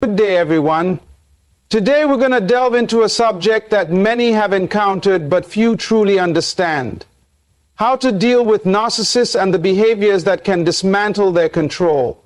Good day, everyone. Today we're going to delve into a subject that many have encountered but few truly understand. How to deal with narcissists and the behaviors that can dismantle their control.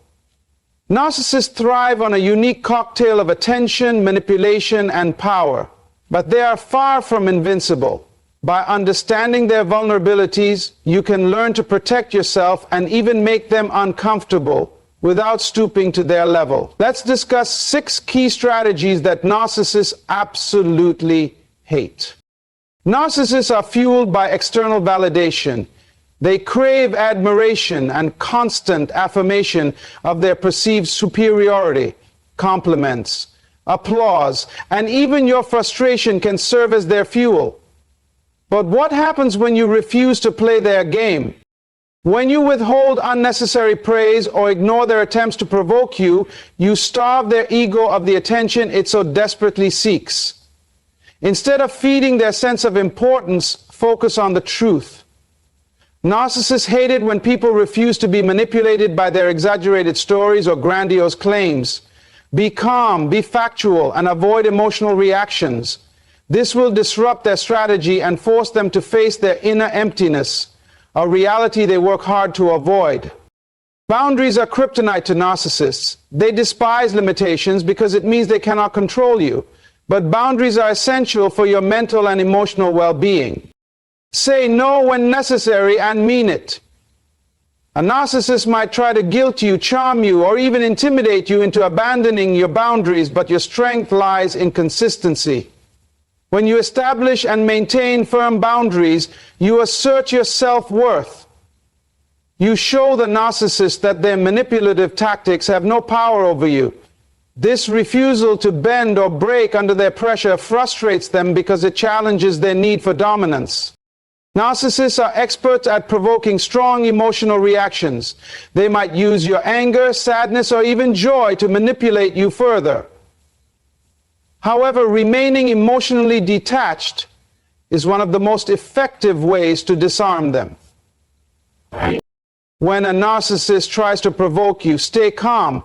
Narcissists thrive on a unique cocktail of attention, manipulation, and power. But they are far from invincible. By understanding their vulnerabilities, you can learn to protect yourself and even make them uncomfortable without stooping to their level. Let's discuss 6 key strategies that narcissists absolutely hate. Narcissists are fueled by external validation. They crave admiration and constant affirmation of their perceived superiority. Compliments, applause, and even your frustration can serve as their fuel. But what happens when you refuse to play their game? When you withhold unnecessary praise or ignore their attempts to provoke you, you starve their ego of the attention it so desperately seeks. Instead of feeding their sense of importance, focus on the truth. Narcissists hate it when people refuse to be manipulated by their exaggerated stories or grandiose claims. Be calm, be factual, and avoid emotional reactions. This will disrupt their strategy and force them to face their inner emptiness, a reality they work hard to avoid. Boundaries are kryptonite to narcissists. They despise limitations because it means they cannot control you. But boundaries are essential for your mental and emotional well-being. Say no when necessary and mean it. A narcissist might try to guilt you, charm you, or even intimidate you into abandoning your boundaries, but your strength lies in consistency. When you establish and maintain firm boundaries, you assert your self-worth. You show the narcissist that their manipulative tactics have no power over you. This refusal to bend or break under their pressure frustrates them because it challenges their need for dominance. Narcissists are experts at provoking strong emotional reactions. They might use your anger, sadness, or even joy to manipulate you further. However, remaining emotionally detached is one of the most effective ways to disarm them. When a narcissist tries to provoke you, stay calm.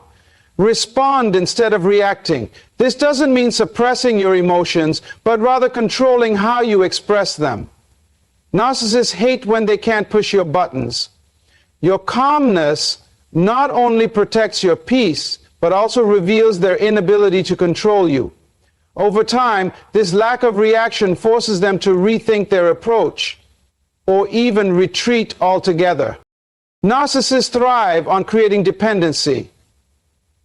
Respond instead of reacting. This doesn't mean suppressing your emotions, but rather controlling how you express them. Narcissists hate when they can't push your buttons. Your calmness not only protects your peace, but also reveals their inability to control you. Over time, this lack of reaction forces them to rethink their approach or even retreat altogether. Narcissists thrive on creating dependency.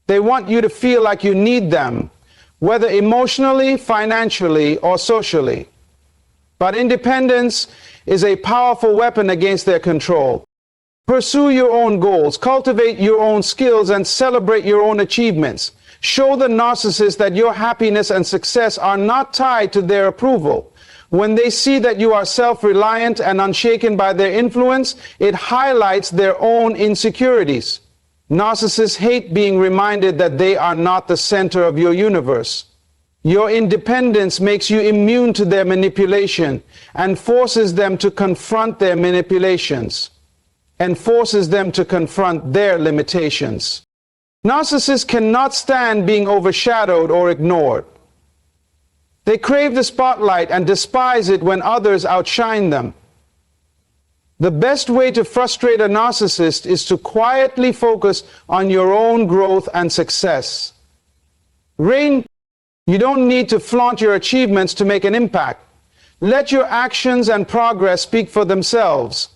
They want you to feel like you need them, whether emotionally, financially, or socially. But independence is a powerful weapon against their control. Pursue your own goals, cultivate your own skills, and celebrate your own achievements. Show the narcissist that your happiness and success are not tied to their approval. When they see that you are self-reliant and unshaken by their influence, it highlights their own insecurities. Narcissists hate being reminded that they are not the center of your universe. Your independence makes you immune to their manipulation and forces them to confront their manipulations and forces them to confront their limitations. Narcissists cannot stand being overshadowed or ignored. They crave the spotlight and despise it when others outshine them. The best way to frustrate a narcissist is to quietly focus on your own growth and success. You don't need to flaunt your achievements to make an impact. Let your actions and progress speak for themselves.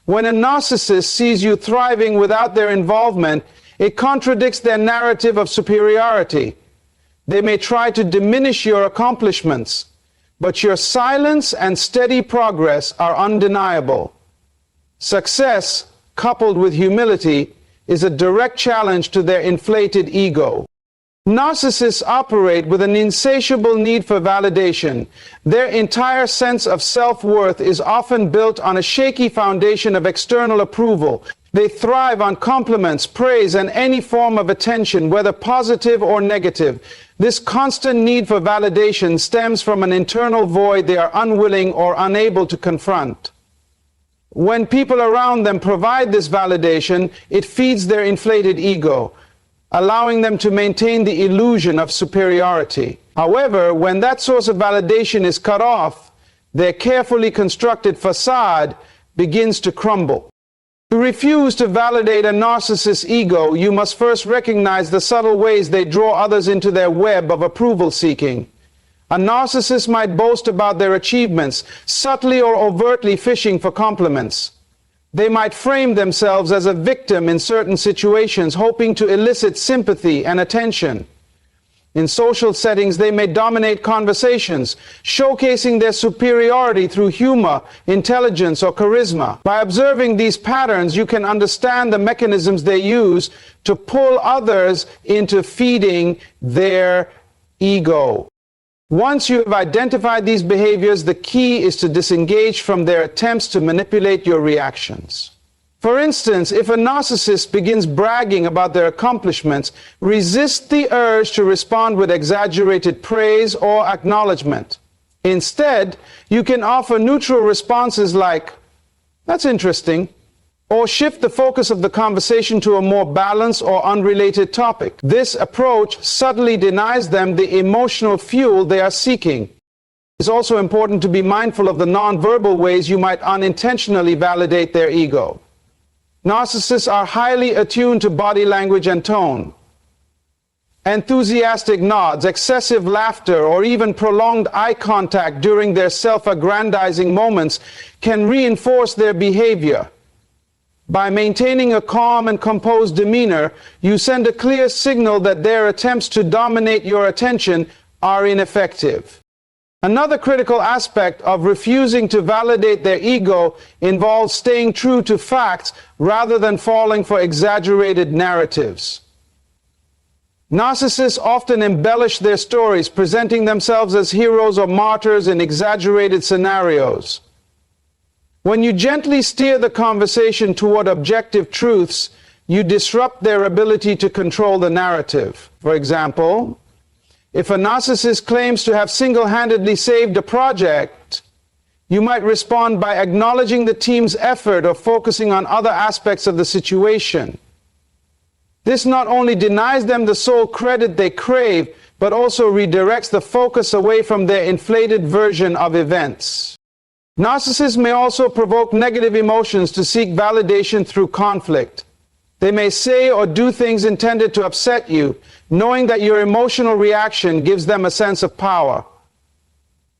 When a narcissist sees you thriving without their involvement, it contradicts their narrative of superiority. They may try to diminish your accomplishments, but your silence and steady progress are undeniable. Success, coupled with humility, is a direct challenge to their inflated ego. Narcissists operate with an insatiable need for validation. Their entire sense of self-worth is often built on a shaky foundation of external approval. They thrive on compliments, praise, and any form of attention, whether positive or negative. This constant need for validation stems from an internal void they are unwilling or unable to confront. When people around them provide this validation, it feeds their inflated ego. allowing them to maintain the illusion of superiority. However, when that source of validation is cut off, their carefully constructed facade begins to crumble. To refuse to validate a narcissist's ego, you must first recognize the subtle ways they draw others into their web of approval seeking. A narcissist might boast about their achievements, subtly or overtly fishing for compliments. They might frame themselves as a victim in certain situations, hoping to elicit sympathy and attention. In social settings, they may dominate conversations, showcasing their superiority through humor, intelligence, or charisma. By observing these patterns, you can understand the mechanisms they use to pull others into feeding their ego. Once you have identified these behaviors, the key is to disengage from their attempts to manipulate your reactions. For instance, if a narcissist begins bragging about their accomplishments, resist the urge to respond with exaggerated praise or acknowledgement. Instead, you can offer neutral responses like, "That's interesting," or shift the focus of the conversation to a more balanced or unrelated topic. This approach subtly denies them the emotional fuel they are seeking. It's also important to be mindful of the nonverbal ways you might unintentionally validate their ego. Narcissists are highly attuned to body language and tone. Enthusiastic nods, excessive laughter, or even prolonged eye contact during their self-aggrandizing moments can reinforce their behavior. By maintaining a calm and composed demeanor, you send a clear signal that their attempts to dominate your attention are ineffective. Another critical aspect of refusing to validate their ego involves staying true to facts rather than falling for exaggerated narratives. Narcissists often embellish their stories, presenting themselves as heroes or martyrs in exaggerated scenarios. When you gently steer the conversation toward objective truths, you disrupt their ability to control the narrative. For example, if a narcissist claims to have single-handedly saved a project, you might respond by acknowledging the team's effort or focusing on other aspects of the situation. This not only denies them the sole credit they crave, but also redirects the focus away from their inflated version of events. Narcissists may also provoke negative emotions to seek validation through conflict. They may say or do things intended to upset you, knowing that your emotional reaction gives them a sense of power.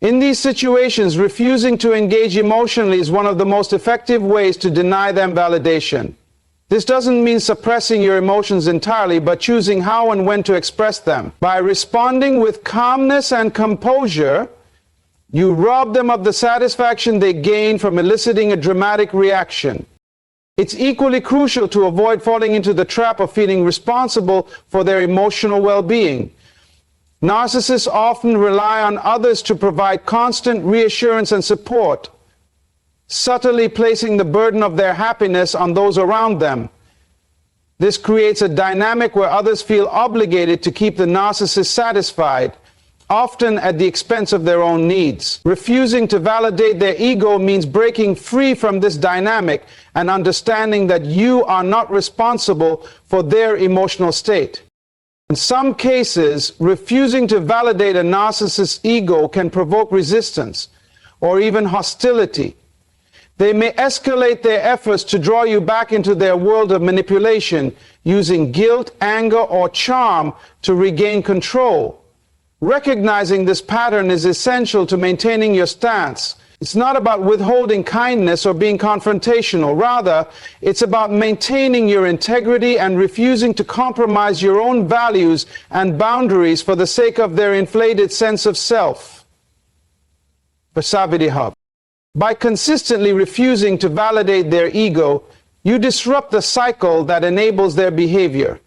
In these situations, refusing to engage emotionally is one of the most effective ways to deny them validation. This doesn't mean suppressing your emotions entirely, but choosing how and when to express them. By responding with calmness and composure, you rob them of the satisfaction they gain from eliciting a dramatic reaction. It's equally crucial to avoid falling into the trap of feeling responsible for their emotional well-being. Narcissists often rely on others to provide constant reassurance and support, subtly placing the burden of their happiness on those around them. This creates a dynamic where others feel obligated to keep the narcissist satisfied, often at the expense of their own needs. Refusing to validate their ego means breaking free from this dynamic and understanding that you are not responsible for their emotional state. In some cases, refusing to validate a narcissist's ego can provoke resistance or even hostility. They may escalate their efforts to draw you back into their world of manipulation, using guilt, anger, or charm to regain control. Recognizing this pattern is essential to maintaining your stance. It's not about withholding kindness or being confrontational. Rather, it's about maintaining your integrity and refusing to compromise your own values and boundaries for the sake of their inflated sense of self. Persavidi Hub. By consistently refusing to validate their ego, you disrupt the cycle that enables their behavior.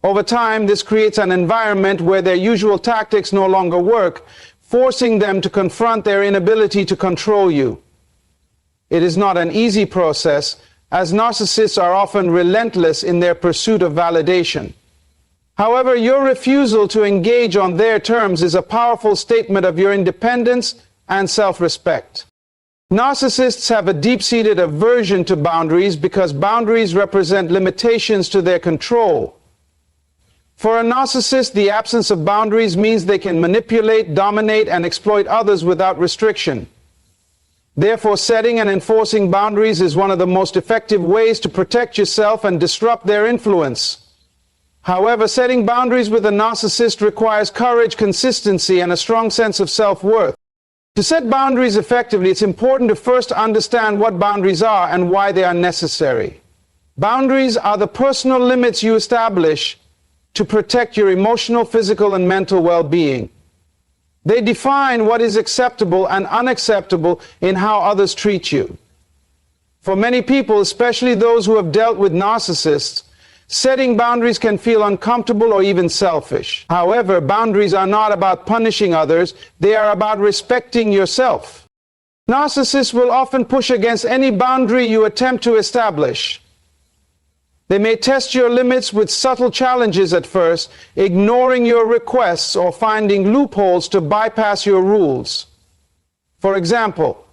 Over time, this creates an environment where their usual tactics no longer work, forcing them to confront their inability to control you. It is not an easy process, as narcissists are often relentless in their pursuit of validation. However, your refusal to engage on their terms is a powerful statement of your independence and self-respect. Narcissists have a deep-seated aversion to boundaries because boundaries represent limitations to their control. For a narcissist, the absence of boundaries means they can manipulate, dominate, and exploit others without restriction. Therefore, setting and enforcing boundaries is one of the most effective ways to protect yourself and disrupt their influence. However, setting boundaries with a narcissist requires courage, consistency, and a strong sense of self-worth. To set boundaries effectively, it's important to first understand what boundaries are and why they are necessary. Boundaries are the personal limits you establish to protect your emotional, physical, and mental well-being. They define what is acceptable and unacceptable in how others treat you. For many people, especially those who have dealt with narcissists, setting boundaries can feel uncomfortable or even selfish. However, boundaries are not about punishing others, they are about respecting yourself. Narcissists will often push against any boundary you attempt to establish. They may test your limits with subtle challenges at first, ignoring your requests or finding loopholes to bypass your rules. For example,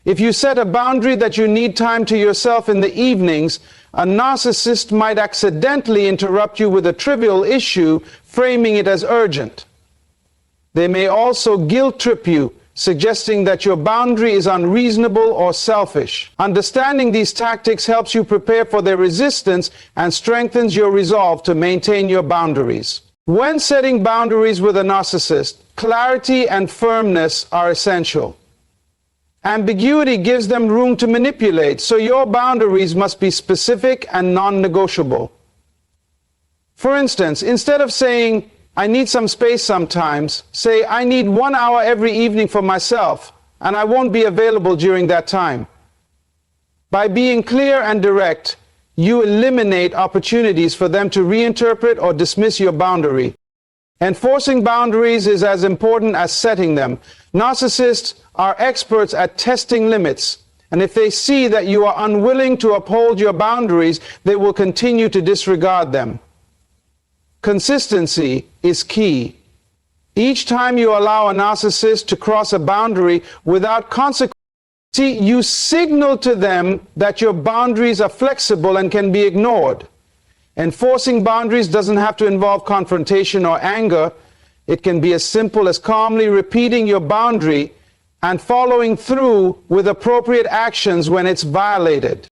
if you set a boundary that you need time to yourself in the evenings, a narcissist might accidentally interrupt you with a trivial issue, framing it as urgent. They may also guilt-trip you, suggesting that your boundary is unreasonable or selfish. Understanding these tactics helps you prepare for their resistance and strengthens your resolve to maintain your boundaries. When setting boundaries with a narcissist, clarity and firmness are essential. Ambiguity gives them room to manipulate, so your boundaries must be specific and non-negotiable. For instance, instead of saying, "I need some space sometimes," say, "I need 1 hour every evening for myself, and I won't be available during that time." By being clear and direct, you eliminate opportunities for them to reinterpret or dismiss your boundary. Enforcing boundaries is as important as setting them. Narcissists are experts at testing limits, and if they see that you are unwilling to uphold your boundaries, they will continue to disregard them. Consistency is key. Each time you allow a narcissist to cross a boundary without consequence, you signal to them that your boundaries are flexible and can be ignored. Enforcing boundaries doesn't have to involve confrontation or anger. It can be as simple as calmly repeating your boundary and following through with appropriate actions when it's violated.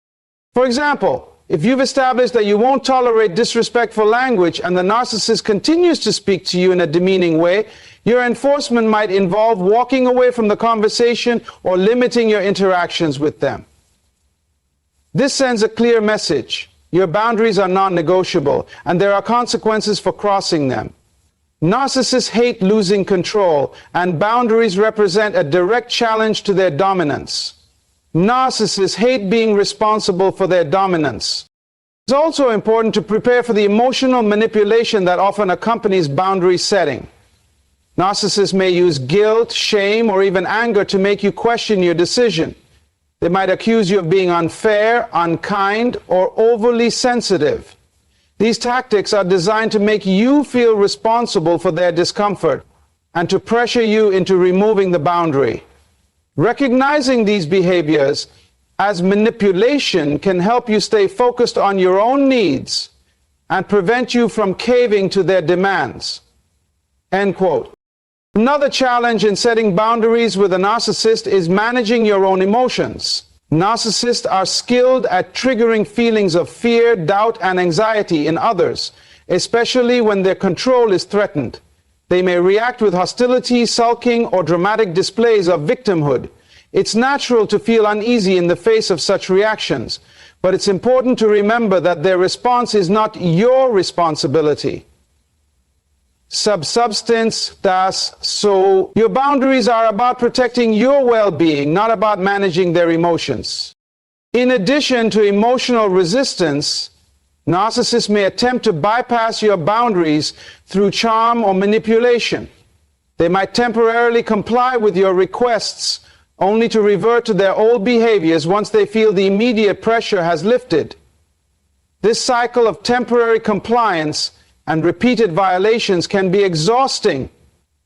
For example, if you've established that you won't tolerate disrespectful language and the narcissist continues to speak to you in a demeaning way, your enforcement might involve walking away from the conversation or limiting your interactions with them. This sends a clear message. Your boundaries are non-negotiable, and there are consequences for crossing them. Narcissists hate losing control, and boundaries represent a direct challenge to their dominance. Narcissists hate being responsible for their dominance. It's also important to prepare for the emotional manipulation that often accompanies boundary setting. Narcissists may use guilt, shame, or even anger to make you question your decision. They might accuse you of being unfair, unkind, or overly sensitive. These tactics are designed to make you feel responsible for their discomfort and to pressure you into removing the boundary. Recognizing these behaviors as manipulation can help you stay focused on your own needs and prevent you from caving to their demands. End quote. Another challenge in setting boundaries with a narcissist is managing your own emotions. Narcissists are skilled at triggering feelings of fear, doubt, and anxiety in others, especially when their control is threatened. They may react with hostility, sulking, or dramatic displays of victimhood. It's natural to feel uneasy in the face of such reactions, but it's important to remember that their response is not your responsibility. Subsubstance, das, so. Your boundaries are about protecting your well-being, not about managing their emotions. In addition to emotional resistance, narcissists may attempt to bypass your boundaries through charm or manipulation. They might temporarily comply with your requests, only to revert to their old behaviors once they feel the immediate pressure has lifted. This cycle of temporary compliance and repeated violations can be exhausting,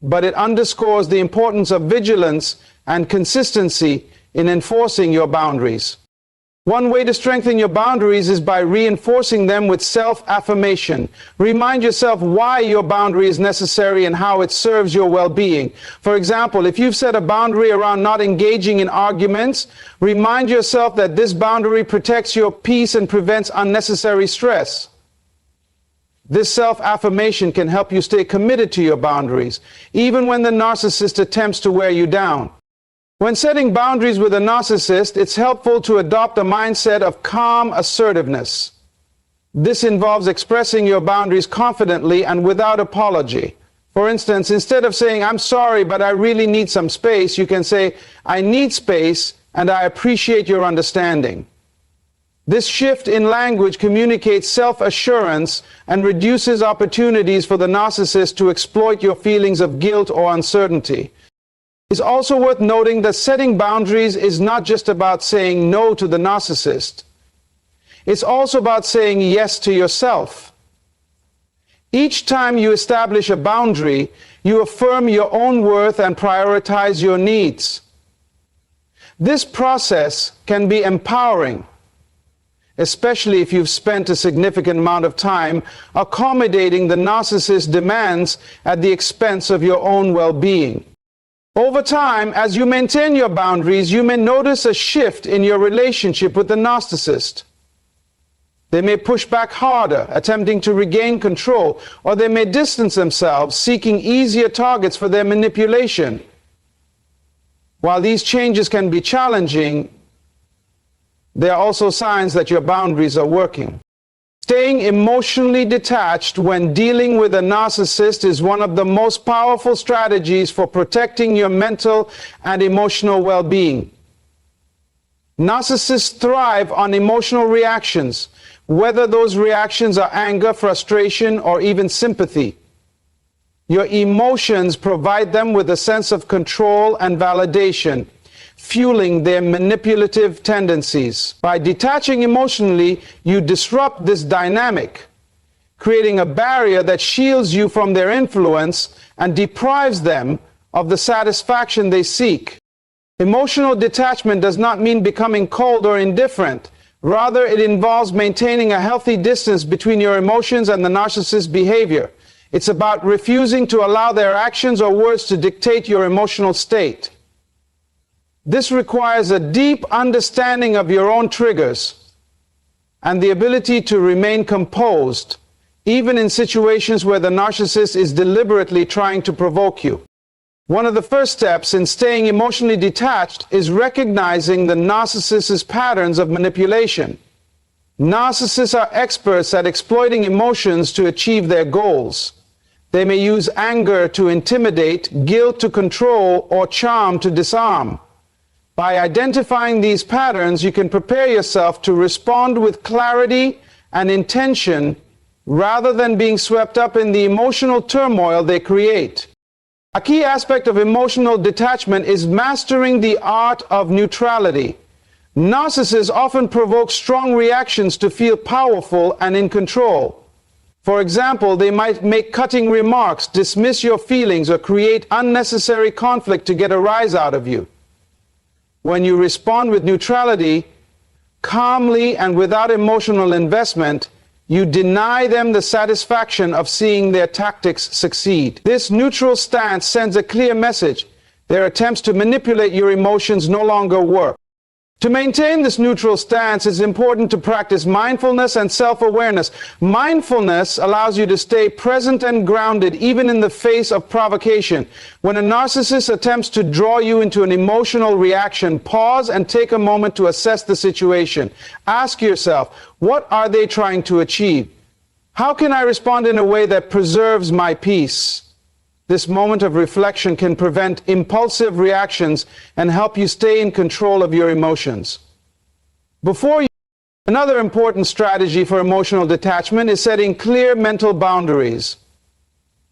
but it underscores the importance of vigilance and consistency in enforcing your boundaries. One way to strengthen your boundaries is by reinforcing them with self-affirmation. Remind yourself why your boundary is necessary and how it serves your well-being. For example, if you've set a boundary around not engaging in arguments, remind yourself that this boundary protects your peace and prevents unnecessary stress. This self-affirmation can help you stay committed to your boundaries, even when the narcissist attempts to wear you down. When setting boundaries with a narcissist, it's helpful to adopt a mindset of calm assertiveness. This involves expressing your boundaries confidently and without apology. For instance, instead of saying, "I'm sorry, but I really need some space," you can say, "I need space and I appreciate your understanding." This shift in language communicates self-assurance and reduces opportunities for the narcissist to exploit your feelings of guilt or uncertainty. It's also worth noting that setting boundaries is not just about saying no to the narcissist. It's also about saying yes to yourself. Each time you establish a boundary, you affirm your own worth and prioritize your needs. This process can be empowering, especially if you've spent a significant amount of time accommodating the narcissist's demands at the expense of your own well-being. Over time, as you maintain your boundaries, you may notice a shift in your relationship with the narcissist. They may push back harder, attempting to regain control, or they may distance themselves, seeking easier targets for their manipulation. While these changes can be challenging, there are also signs that your boundaries are working. Staying emotionally detached when dealing with a narcissist is one of the most powerful strategies for protecting your mental and emotional well-being. Narcissists thrive on emotional reactions, whether those reactions are anger, frustration, or even sympathy. Your emotions provide them with a sense of control and validation, fueling their manipulative tendencies. By detaching emotionally, you disrupt this dynamic, creating a barrier that shields you from their influence and deprives them of the satisfaction they seek. Emotional detachment does not mean becoming cold or indifferent. Rather, it involves maintaining a healthy distance between your emotions and the narcissist's behavior. It's about refusing to allow their actions or words to dictate your emotional state. This requires a deep understanding of your own triggers and the ability to remain composed, even in situations where the narcissist is deliberately trying to provoke you. One of the first steps in staying emotionally detached is recognizing the narcissist's patterns of manipulation. Narcissists are experts at exploiting emotions to achieve their goals. They may use anger to intimidate, guilt to control, or charm to disarm. By identifying these patterns, you can prepare yourself to respond with clarity and intention rather than being swept up in the emotional turmoil they create. A key aspect of emotional detachment is mastering the art of neutrality. Narcissists often provoke strong reactions to feel powerful and in control. For example, they might make cutting remarks, dismiss your feelings, or create unnecessary conflict to get a rise out of you. When you respond with neutrality, calmly and without emotional investment, you deny them the satisfaction of seeing their tactics succeed. This neutral stance sends a clear message. Their attempts to manipulate your emotions no longer work. To maintain this neutral stance, it's important to practice mindfulness and self-awareness. Mindfulness allows you to stay present and grounded even in the face of provocation. When a narcissist attempts to draw you into an emotional reaction, pause and take a moment to assess the situation. Ask yourself, what are they trying to achieve? How can I respond in a way that preserves my peace? This moment of reflection can prevent impulsive reactions and help you stay in control of your emotions. Another important strategy for emotional detachment is setting clear mental boundaries.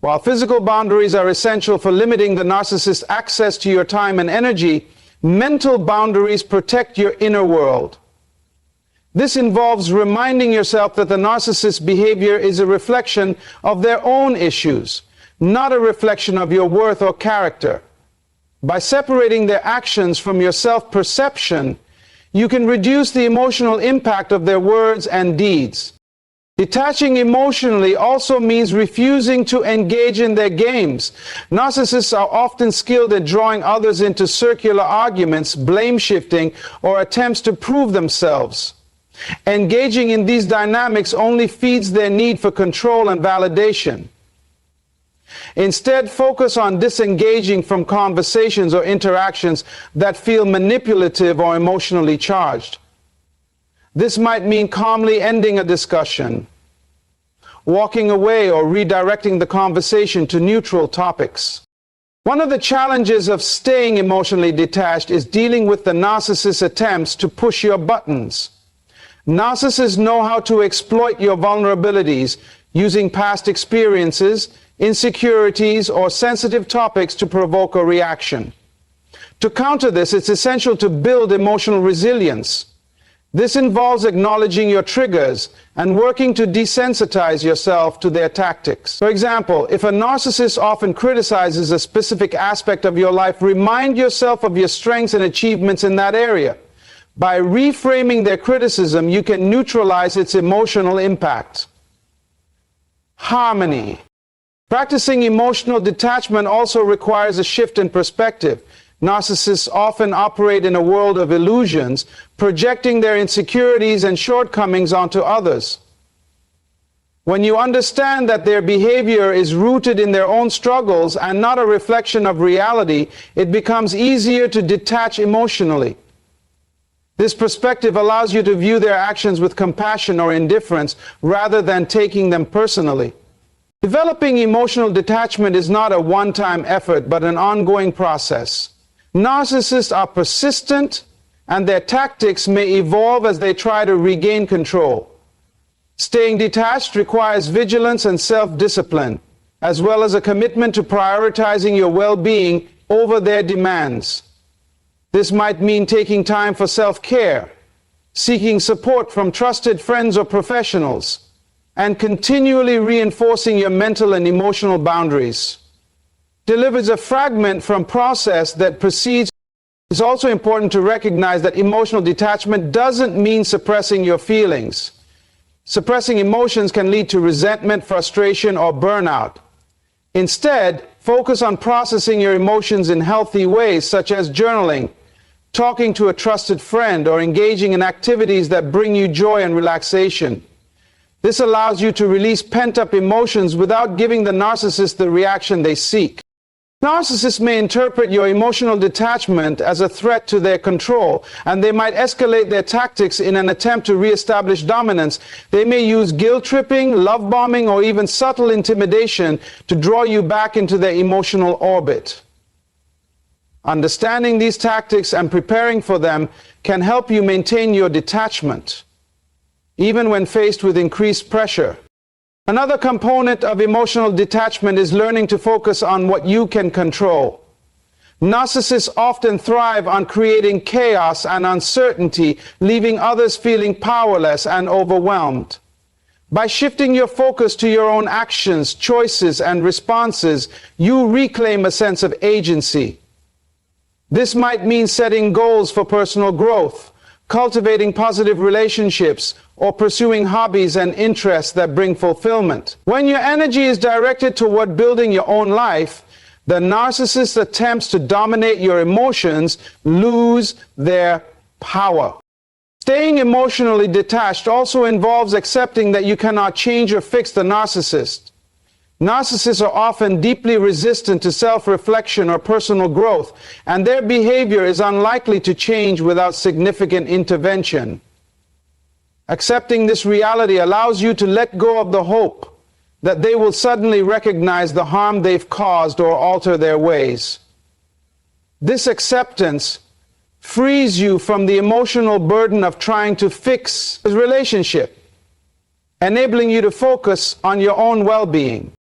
While physical boundaries are essential for limiting the narcissist's access to your time and energy, mental boundaries protect your inner world. This involves reminding yourself that the narcissist's behavior is a reflection of their own issues, not a reflection of your worth or character. By separating their actions from your self-perception, you can reduce the emotional impact of their words and deeds. Detaching emotionally also means refusing to engage in their games. Narcissists are often skilled at drawing others into circular arguments, blame shifting, or attempts to prove themselves. Engaging in these dynamics only feeds their need for control and validation. Instead, focus on disengaging from conversations or interactions that feel manipulative or emotionally charged. This might mean calmly ending a discussion, walking away, or redirecting the conversation to neutral topics. One of the challenges of staying emotionally detached is dealing with the narcissist's attempts to push your buttons. Narcissists know how to exploit your vulnerabilities using past experiences, insecurities, or sensitive topics to provoke a reaction. To counter this, it's essential to build emotional resilience. This involves acknowledging your triggers and working to desensitize yourself to their tactics. For example, if a narcissist often criticizes a specific aspect of your life, remind yourself of your strengths and achievements in that area. By reframing their criticism, you can neutralize its emotional impact. Harmony. Practicing emotional detachment also requires a shift in perspective. Narcissists often operate in a world of illusions, projecting their insecurities and shortcomings onto others. When you understand that their behavior is rooted in their own struggles and not a reflection of reality, it becomes easier to detach emotionally. This perspective allows you to view their actions with compassion or indifference rather than taking them personally. Developing emotional detachment is not a one-time effort, but an ongoing process. Narcissists are persistent, and their tactics may evolve as they try to regain control. Staying detached requires vigilance and self-discipline, as well as a commitment to prioritizing your well-being over their demands. This might mean taking time for self-care, seeking support from trusted friends or professionals, and continually reinforcing your mental and emotional boundaries. Delivers a fragment from process that precedes. It's also important to recognize that emotional detachment doesn't mean suppressing your feelings. Suppressing emotions can lead to resentment, frustration, or burnout. Instead, focus on processing your emotions in healthy ways, such as journaling, talking to a trusted friend, or engaging in activities that bring you joy and relaxation. This allows you to release pent-up emotions without giving the narcissist the reaction they seek. Narcissists may interpret your emotional detachment as a threat to their control, and they might escalate their tactics in an attempt to re-establish dominance. They may use guilt-tripping, love-bombing, or even subtle intimidation to draw you back into their emotional orbit. Understanding these tactics and preparing for them can help you maintain your detachment, even when faced with increased pressure. Another component of emotional detachment is learning to focus on what you can control. Narcissists often thrive on creating chaos and uncertainty, leaving others feeling powerless and overwhelmed. By shifting your focus to your own actions, choices, and responses, you reclaim a sense of agency. This might mean setting goals for personal growth, cultivating positive relationships, or pursuing hobbies and interests that bring fulfillment. When your energy is directed toward building your own life, the narcissist's attempts to dominate your emotions lose their power. Staying emotionally detached also involves accepting that you cannot change or fix the narcissist. Narcissists are often deeply resistant to self-reflection or personal growth, and their behavior is unlikely to change without significant intervention. Accepting this reality allows you to let go of the hope that they will suddenly recognize the harm they've caused or alter their ways. This acceptance frees you from the emotional burden of trying to fix the relationship, enabling you to focus on your own well-being.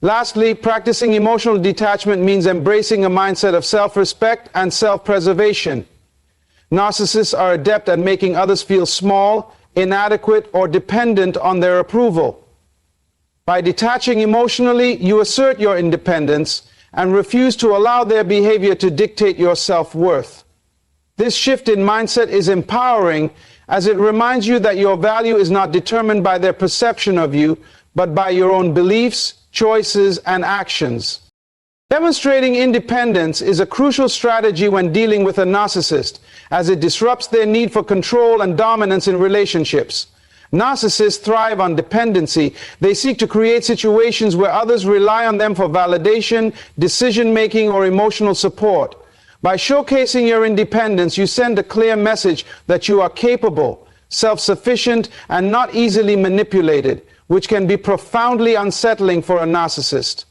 Lastly, practicing emotional detachment means embracing a mindset of self-respect and self-preservation. Narcissists are adept at making others feel small, inadequate, or dependent on their approval. By detaching emotionally, you assert your independence and refuse to allow their behavior to dictate your self-worth. This shift in mindset is empowering, as it reminds you that your value is not determined by their perception of you, but by your own beliefs, choices, and actions. Demonstrating independence is a crucial strategy when dealing with a narcissist, as it disrupts their need for control and dominance in relationships. Narcissists thrive on dependency. They seek to create situations where others rely on them for validation, decision-making, or emotional support. By showcasing your independence, you send a clear message that you are capable, self-sufficient, and not easily manipulated, which can be profoundly unsettling for a narcissist.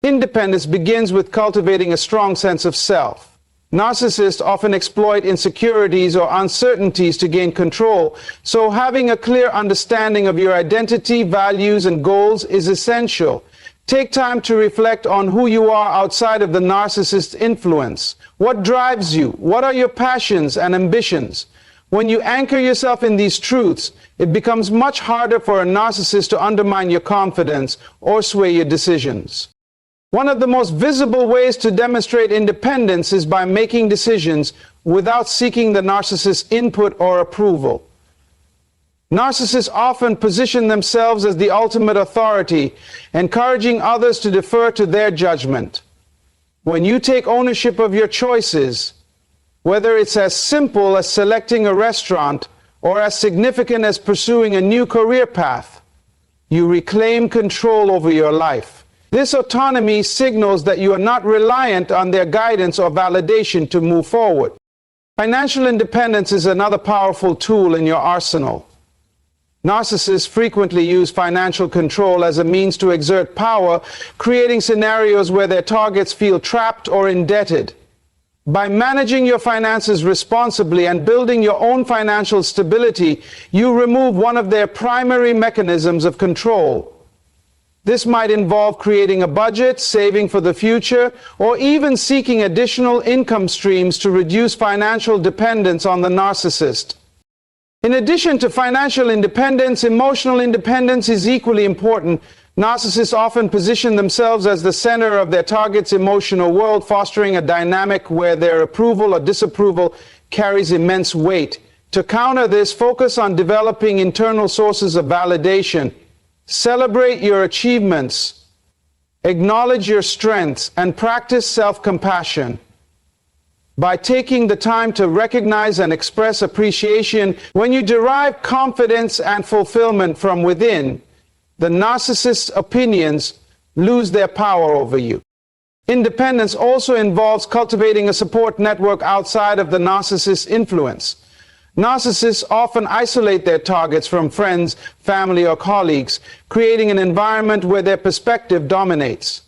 Independence begins with cultivating a strong sense of self. Narcissists often exploit insecurities or uncertainties to gain control, so having a clear understanding of your identity, values, and goals is essential. Take time to reflect on who you are outside of the narcissist's influence. What drives you? What are your passions and ambitions? When you anchor yourself in these truths, it becomes much harder for a narcissist to undermine your confidence or sway your decisions. One of the most visible ways to demonstrate independence is by making decisions without seeking the narcissist's input or approval. Narcissists often position themselves as the ultimate authority, encouraging others to defer to their judgment. When you take ownership of your choices, whether it's as simple as selecting a restaurant or as significant as pursuing a new career path, you reclaim control over your life. This autonomy signals that you are not reliant on their guidance or validation to move forward. Financial independence is another powerful tool in your arsenal. Narcissists frequently use financial control as a means to exert power, creating scenarios where their targets feel trapped or indebted. By managing your finances responsibly and building your own financial stability, you remove one of their primary mechanisms of control. This might involve creating a budget, saving for the future, or even seeking additional income streams to reduce financial dependence on the narcissist. In addition to financial independence, emotional independence is equally important. Narcissists often position themselves as the center of their target's emotional world, fostering a dynamic where their approval or disapproval carries immense weight. To counter this, focus on developing internal sources of validation. Celebrate your achievements, acknowledge your strengths, and practice self-compassion. By taking the time to recognize and express appreciation, when you derive confidence and fulfillment from within, the narcissist's opinions lose their power over you. Independence also involves cultivating a support network outside of the narcissist's influence. Narcissists often isolate their targets from friends, family, or colleagues, creating an environment where their perspective dominates.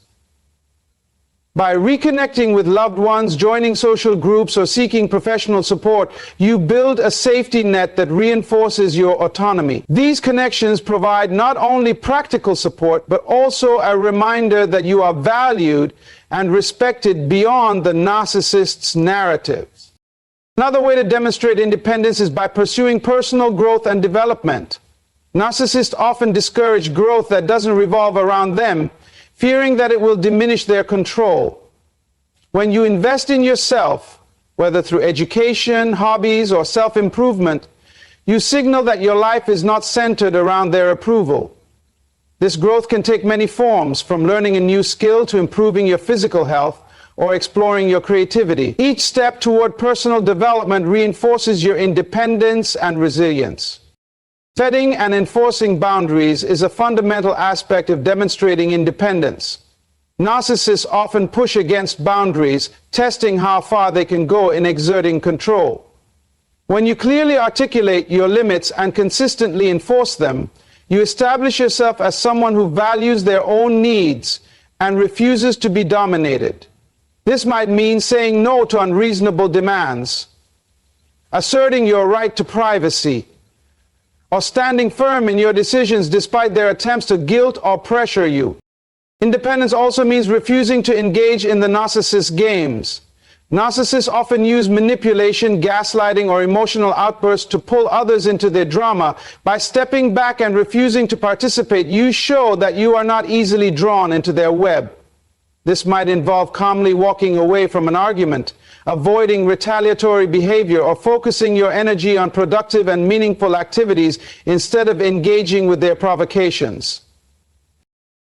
By reconnecting with loved ones, joining social groups, or seeking professional support, you build a safety net that reinforces your autonomy. These connections provide not only practical support, but also a reminder that you are valued and respected beyond the narcissist's narrative. Another way to demonstrate independence is by pursuing personal growth and development. Narcissists often discourage growth that doesn't revolve around them, fearing that it will diminish their control. When you invest in yourself, whether through education, hobbies, or self-improvement, you signal that your life is not centered around their approval. This growth can take many forms, from learning a new skill to improving your physical health, or exploring your creativity. Each step toward personal development reinforces your independence and resilience. Setting and enforcing boundaries is a fundamental aspect of demonstrating independence. Narcissists often push against boundaries, testing how far they can go in exerting control. When you clearly articulate your limits and consistently enforce them, you establish yourself as someone who values their own needs and refuses to be dominated. This might mean saying no to unreasonable demands, asserting your right to privacy, or standing firm in your decisions despite their attempts to guilt or pressure you. Independence also means refusing to engage in the narcissist's games. Narcissists often use manipulation, gaslighting, or emotional outbursts to pull others into their drama. By stepping back and refusing to participate, you show that you are not easily drawn into their web. This might involve calmly walking away from an argument, avoiding retaliatory behavior, or focusing your energy on productive and meaningful activities instead of engaging with their provocations.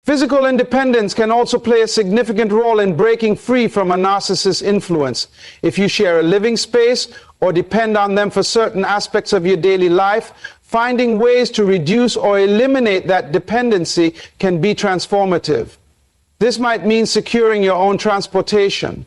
Physical independence can also play a significant role in breaking free from a narcissist's influence. If you share a living space or depend on them for certain aspects of your daily life, finding ways to reduce or eliminate that dependency can be transformative. This might mean securing your own transportation,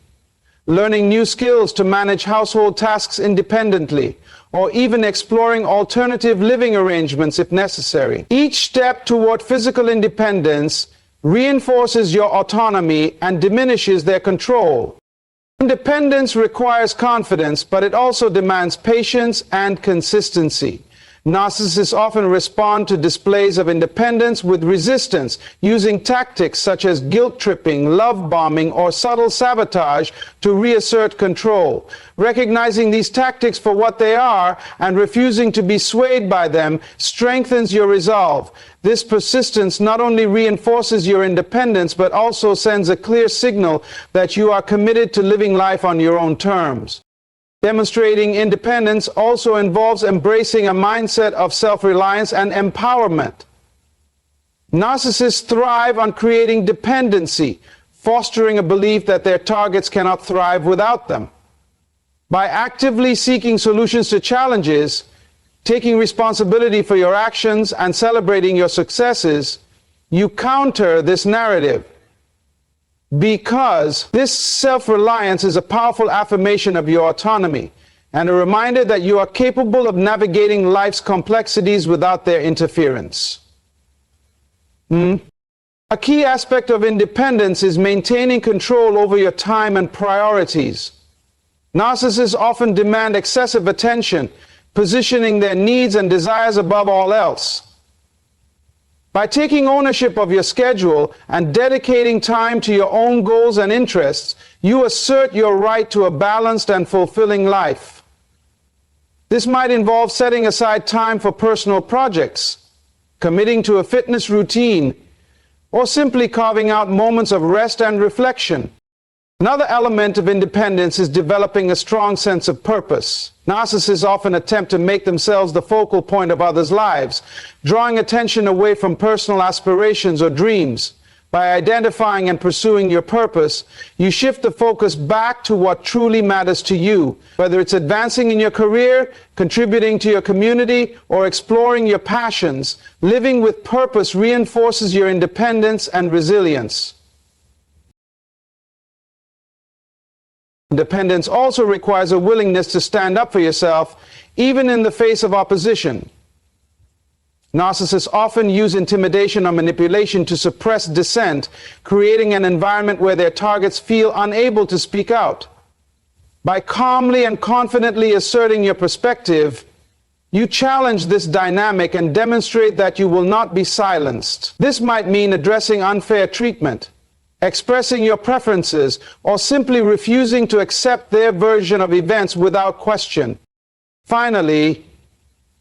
learning new skills to manage household tasks independently, or even exploring alternative living arrangements if necessary. Each step toward physical independence reinforces your autonomy and diminishes their control. Independence requires confidence, but it also demands patience and consistency. Narcissists often respond to displays of independence with resistance, using tactics such as guilt-tripping, love-bombing, or subtle sabotage to reassert control. Recognizing these tactics for what they are and refusing to be swayed by them strengthens your resolve. This persistence not only reinforces your independence, but also sends a clear signal that you are committed to living life on your own terms. Demonstrating independence also involves embracing a mindset of self-reliance and empowerment. Narcissists thrive on creating dependency, fostering a belief that their targets cannot thrive without them. By actively seeking solutions to challenges, taking responsibility for your actions, and celebrating your successes, you counter this narrative. Because this self-reliance is a powerful affirmation of your autonomy and a reminder that you are capable of navigating life's complexities without their interference. A key aspect of independence is maintaining control over your time and priorities. Narcissists often demand excessive attention, positioning their needs and desires above all else. By taking ownership of your schedule and dedicating time to your own goals and interests, you assert your right to a balanced and fulfilling life. This might involve setting aside time for personal projects, committing to a fitness routine, or simply carving out moments of rest and reflection. Another element of independence is developing a strong sense of purpose. Narcissists often attempt to make themselves the focal point of others' lives, drawing attention away from personal aspirations or dreams. By identifying and pursuing your purpose, you shift the focus back to what truly matters to you. Whether it's advancing in your career, contributing to your community, or exploring your passions, living with purpose reinforces your independence and resilience. Independence also requires a willingness to stand up for yourself, even in the face of opposition. Narcissists often use intimidation or manipulation to suppress dissent, creating an environment where their targets feel unable to speak out. By calmly and confidently asserting your perspective, you challenge this dynamic and demonstrate that you will not be silenced. This might mean addressing unfair treatment, expressing your preferences, or simply refusing to accept their version of events without question. Finally,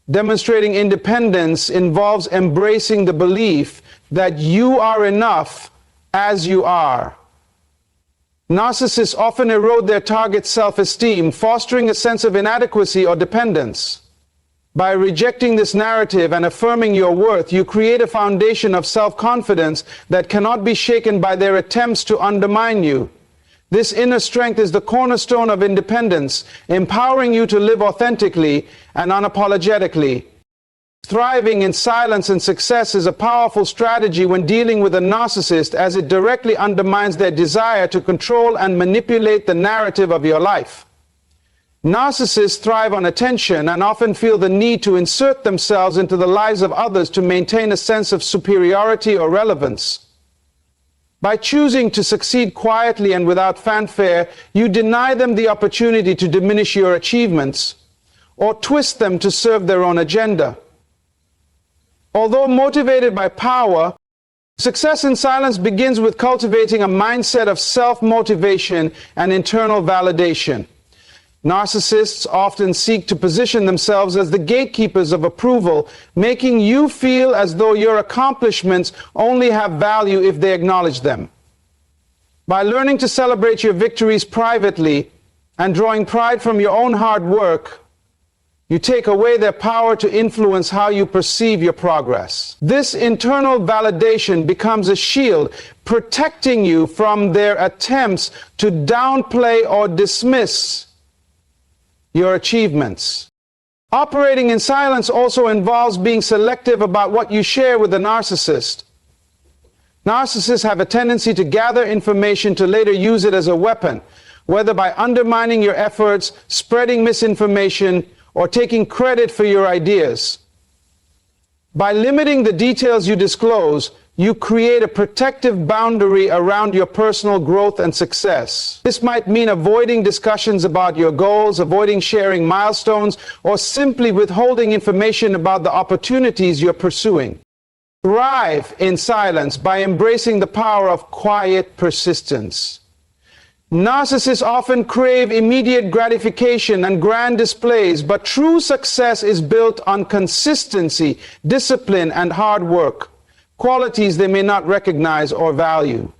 demonstrating independence involves embracing the belief that you are enough as you are. Narcissists often erode their target's self-esteem, fostering a sense of inadequacy or dependence. By rejecting this narrative and affirming your worth, you create a foundation of self-confidence that cannot be shaken by their attempts to undermine you. This inner strength is the cornerstone of independence, empowering you to live authentically and unapologetically. Thriving in silence and success is a powerful strategy when dealing with a narcissist, as it directly undermines their desire to control and manipulate the narrative of your life. Narcissists thrive on attention and often feel the need to insert themselves into the lives of others to maintain a sense of superiority or relevance. By choosing to succeed quietly and without fanfare, you deny them the opportunity to diminish your achievements or twist them to serve their own agenda. Although motivated by power, success in silence begins with cultivating a mindset of self-motivation and internal validation. Narcissists often seek to position themselves as the gatekeepers of approval, making you feel as though your accomplishments only have value if they acknowledge them. By learning to celebrate your victories privately and drawing pride from your own hard work, you take away their power to influence how you perceive your progress. This internal validation becomes a shield, protecting you from their attempts to downplay or dismiss your achievements. Operating in silence also involves being selective about what you share with the narcissist. Narcissists have a tendency to gather information to later use it as a weapon, whether by undermining your efforts, spreading misinformation, or taking credit for your ideas. By limiting the details you disclose, you create a protective boundary around your personal growth and success. This might mean avoiding discussions about your goals, avoiding sharing milestones, or simply withholding information about the opportunities you're pursuing. Thrive in silence by embracing the power of quiet persistence. Narcissists often crave immediate gratification and grand displays, but true success is built on consistency, discipline, and hard work, qualities they may not recognize or value.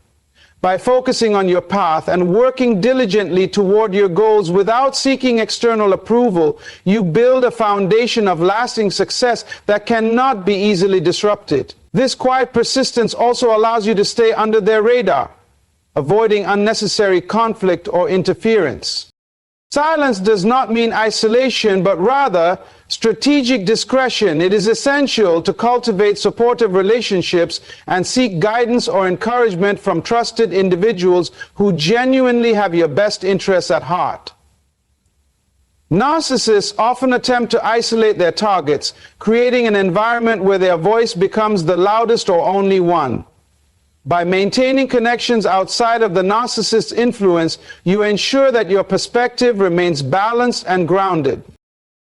By focusing on your path and working diligently toward your goals without seeking external approval, you build a foundation of lasting success that cannot be easily disrupted. This quiet persistence also allows you to stay under their radar, avoiding unnecessary conflict or interference. Silence does not mean isolation, but rather strategic discretion. It is essential to cultivate supportive relationships and seek guidance or encouragement from trusted individuals who genuinely have your best interests at heart. Narcissists often attempt to isolate their targets, creating an environment where their voice becomes the loudest or only one. By maintaining connections outside of the narcissist's influence, you ensure that your perspective remains balanced and grounded.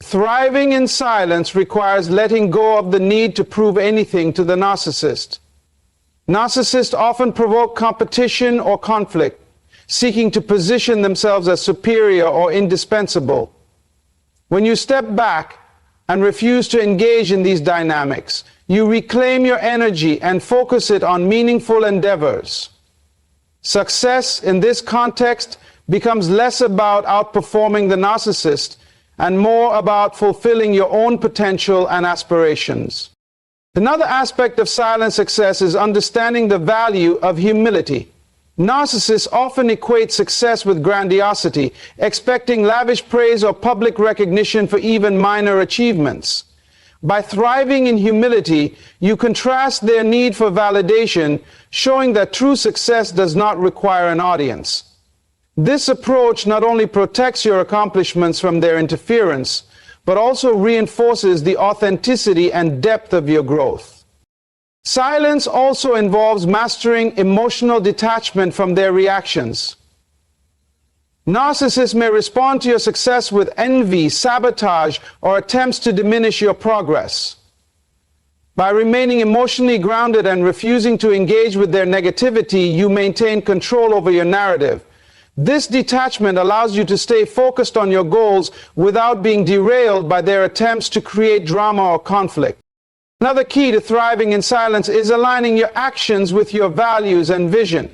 Thriving in silence requires letting go of the need to prove anything to the narcissist. Narcissists often provoke competition or conflict, seeking to position themselves as superior or indispensable. When you step back and refuse to engage in these dynamics, you reclaim your energy and focus it on meaningful endeavors. Success in this context becomes less about outperforming the narcissist and more about fulfilling your own potential and aspirations. Another aspect of silent success is understanding the value of humility. Narcissists often equate success with grandiosity, expecting lavish praise or public recognition for even minor achievements. By thriving in humility, you contrast their need for validation, showing that true success does not require an audience. This approach not only protects your accomplishments from their interference, but also reinforces the authenticity and depth of your growth. Silence also involves mastering emotional detachment from their reactions. Narcissists may respond to your success with envy, sabotage, or attempts to diminish your progress. By remaining emotionally grounded and refusing to engage with their negativity, you maintain control over your narrative. This detachment allows you to stay focused on your goals without being derailed by their attempts to create drama or conflict. Another key to thriving in silence is aligning your actions with your values and vision.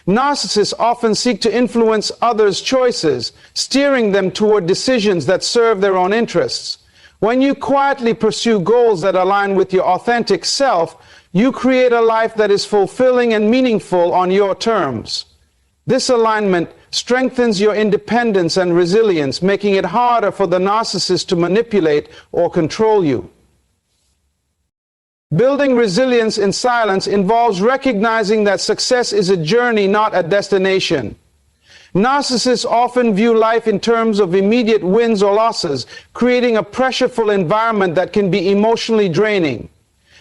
Narcissists often seek to influence others' choices, steering them toward decisions that serve their own interests. When you quietly pursue goals that align with your authentic self, you create a life that is fulfilling and meaningful on your terms. This alignment strengthens your independence and resilience, making it harder for the narcissist to manipulate or control you. Building resilience in silence involves recognizing that success is a journey, not a destination. Narcissists often view life in terms of immediate wins or losses, creating a pressureful environment that can be emotionally draining.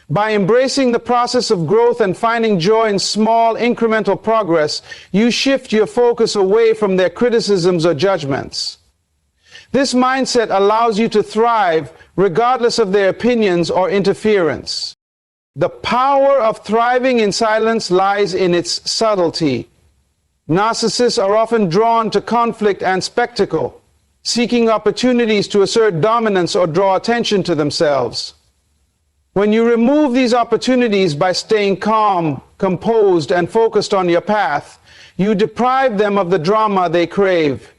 By embracing the process of growth and finding joy in small, incremental progress, you shift your focus away from their criticisms or judgments. This mindset allows you to thrive regardless of their opinions or interference. The power of thriving in silence lies in its subtlety. Narcissists are often drawn to conflict and spectacle, seeking opportunities to assert dominance or draw attention to themselves. When you remove these opportunities by staying calm, composed, and focused on your path, you deprive them of the drama they crave.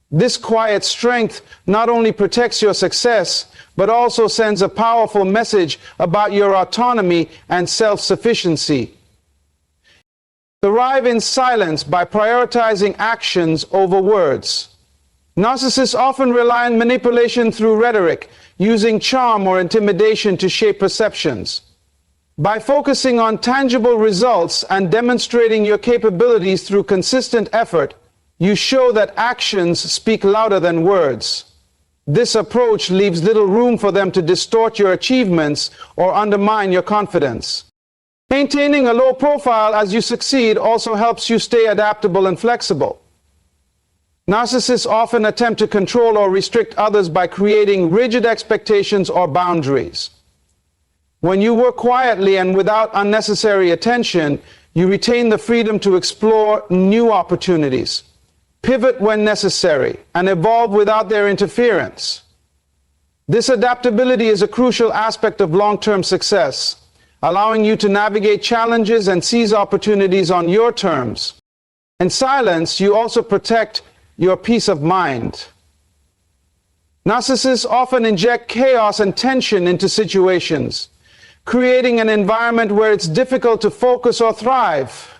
This quiet strength not only protects your success, but also sends a powerful message about your autonomy and self-sufficiency. Thrive in silence by prioritizing actions over words. Narcissists often rely on manipulation through rhetoric, using charm or intimidation to shape perceptions. By focusing on tangible results and demonstrating your capabilities through consistent effort, you show that actions speak louder than words. This approach leaves little room for them to distort your achievements or undermine your confidence. Maintaining a low profile as you succeed also helps you stay adaptable and flexible. Narcissists often attempt to control or restrict others by creating rigid expectations or boundaries. When you work quietly and without unnecessary attention, you retain the freedom to explore new opportunities, pivot when necessary, and evolve without their interference. This adaptability is a crucial aspect of long-term success, allowing you to navigate challenges and seize opportunities on your terms. In silence, you also protect your peace of mind. Narcissists often inject chaos and tension into situations, creating an environment where it's difficult to focus or thrive.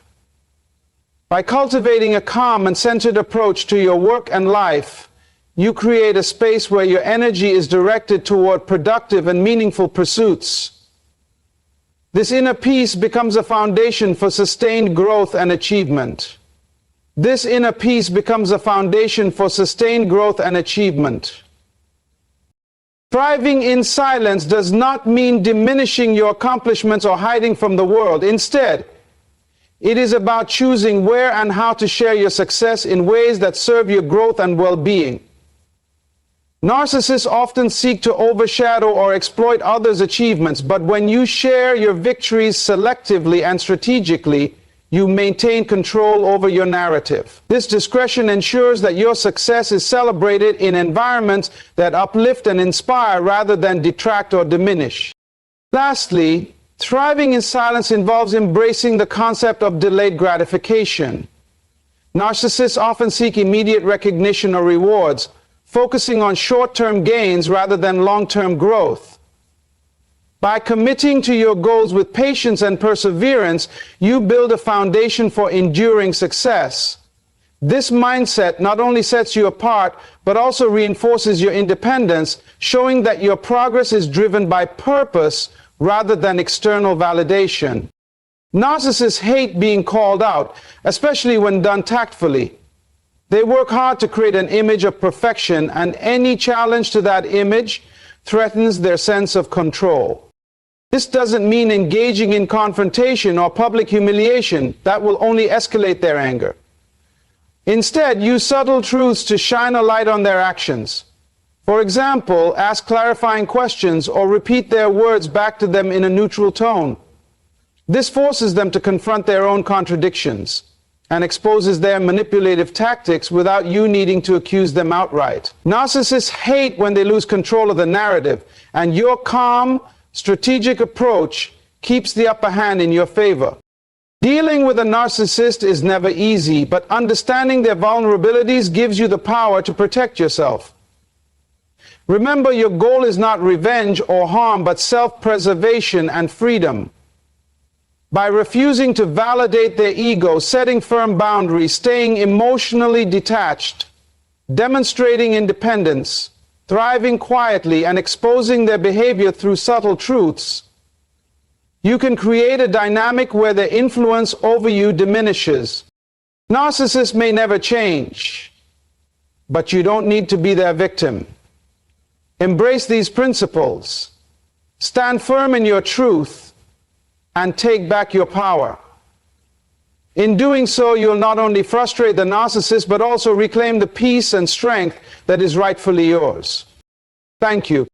By cultivating a calm and centered approach to your work and life, you create a space where your energy is directed toward productive and meaningful pursuits. This inner peace becomes a foundation for sustained growth and achievement. This inner peace becomes a foundation for sustained growth and achievement. Thriving in silence does not mean diminishing your accomplishments or hiding from the world. Instead, it is about choosing where and how to share your success in ways that serve your growth and well-being. Narcissists often seek to overshadow or exploit others' achievements, but when you share your victories selectively and strategically, you maintain control over your narrative. This discretion ensures that your success is celebrated in environments that uplift and inspire rather than detract or diminish. Lastly, thriving in silence involves embracing the concept of delayed gratification. Narcissists often seek immediate recognition or rewards, focusing on short-term gains rather than long-term growth. By committing to your goals with patience and perseverance, you build a foundation for enduring success. This mindset not only sets you apart, but also reinforces your independence, showing that your progress is driven by purpose rather than external validation. Narcissists hate being called out, especially when done tactfully. They work hard to create an image of perfection, and any challenge to that image threatens their sense of control. This doesn't mean engaging in confrontation or public humiliation. That will only escalate their anger. Instead, use subtle truths to shine a light on their actions. For example, ask clarifying questions or repeat their words back to them in a neutral tone. This forces them to confront their own contradictions and exposes their manipulative tactics without you needing to accuse them outright. Narcissists hate when they lose control of the narrative, and your calm, strategic approach keeps the upper hand in your favor. Dealing with a narcissist is never easy, but understanding their vulnerabilities gives you the power to protect yourself. Remember, your goal is not revenge or harm, but self-preservation and freedom. By refusing to validate their ego, setting firm boundaries, staying emotionally detached, demonstrating independence, thriving quietly, and exposing their behavior through subtle truths, you can create a dynamic where their influence over you diminishes. Narcissists may never change, but you don't need to be their victim. Embrace these principles, stand firm in your truth, and take back your power. In doing so, you'll not only frustrate the narcissist, but also reclaim the peace and strength that is rightfully yours. Thank you.